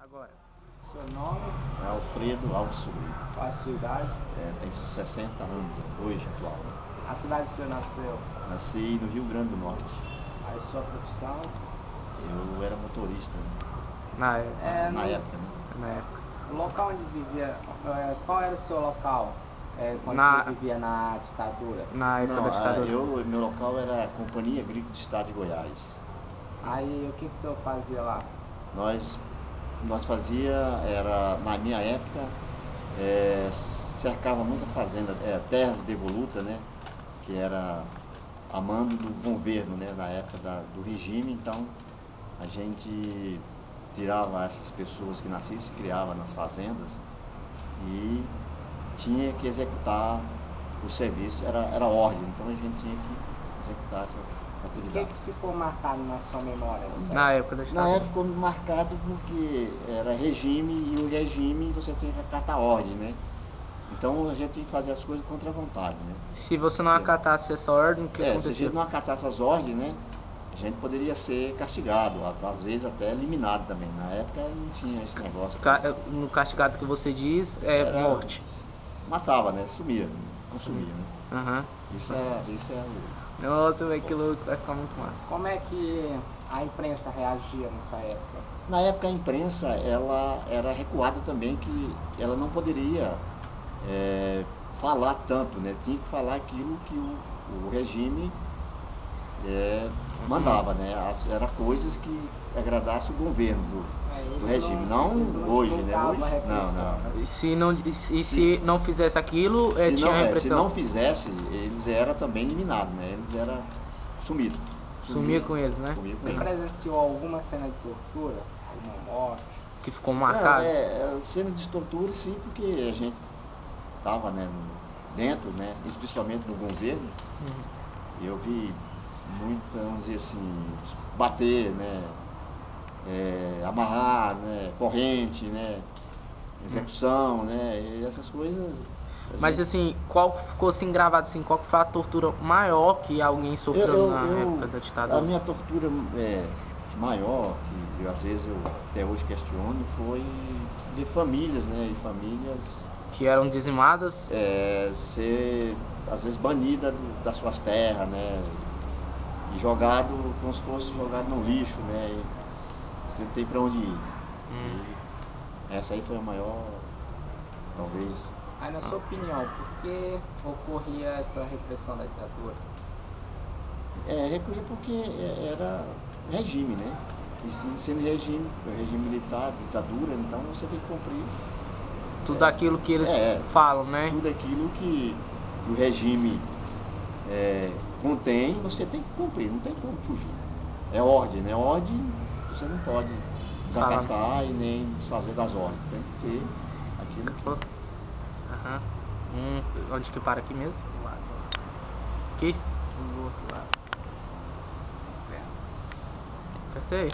Agora. Seu nome? É Alfredo Alves Sobrinho. Qual a sua idade? Tem 60 anos hoje, atual. A cidade que você nasceu? Nasci no Rio Grande do Norte. A sua profissão? Eu era motorista, né? Na época. Na época, né? Na época. O local onde vivia, qual era o seu local? Quando você vivia na ditadura? Na época da ditadura. Meu local era a Companhia Agrícola do Estado de Goiás. Aí o que o senhor fazia lá? Nós fazia, na minha época, cercava muita fazenda, terras devolutas, né? Que era a mando do governo, né? Na época do regime. Então a gente tirava essas pessoas que nasciam e se criavam nas fazendas e tinha que executar o serviço, era ordem, então a gente tinha que executar essas atividades. O que ficou marcado na sua memória? Na época da ditadura? Na época ficou marcado porque era regime e o regime você tinha que acatar a ordem, né? Então a gente tinha que fazer as coisas contra a vontade, né? Se você não acatasse essa ordem, o que acontecia? Se a gente não acatasse as ordens, né? A gente poderia ser castigado, às vezes até eliminado também. Na época não tinha esse negócio. No castigado que você diz, morte. Matava, né? Sumia, consumia, né? Aham. Isso é o... Nossa, velho, que louco, vai ficar muito massa. Como é que a imprensa reagia nessa época? Na época a imprensa, ela era recuada também, que ela não poderia falar tanto, né? Tinha que falar aquilo que o regime mandava, né? Era coisas que agradasse o governo do regime, não hoje, né? Hoje, não. Se não fizesse aquilo, tinha repressão. Se não fizesse, eles eram também eliminados, né? Eles eram sumidos. Sumia com eles, né? Você presenciou alguma cena de tortura? Alguma morte? Que ficou marcado? Cena de tortura, sim, porque a gente estava, né, dentro, né? Especialmente no governo. Eu vi muito, vamos dizer assim, bater, né? Amarrar, né? Corrente, né? Execução, né? E essas coisas. Mas assim, qual ficou assim gravado assim, qual foi a tortura maior que alguém sofreu na época da ditadura? A minha tortura maior, que às vezes eu até hoje questiono, foi de famílias, né? E famílias que eram dizimadas? Ser às vezes banida das suas terras, né? E jogado como se fosse jogado no lixo, né? E você não tem pra onde ir. Essa aí foi a maior, talvez. Aí, na sua opinião, por que ocorria essa repressão da ditadura? Recorria porque era regime, né? E sendo regime militar, ditadura, então você tem que cumprir tudo aquilo que eles falam, né? Tudo aquilo que o regime contém, você tem que cumprir, não tem como fugir. É ordem, né? Ordem, você não pode desacatar e nem desfazer das ordens. Tem que ser aquilo que... Onde que para aqui mesmo? Aqui? Do outro lado. Acertei.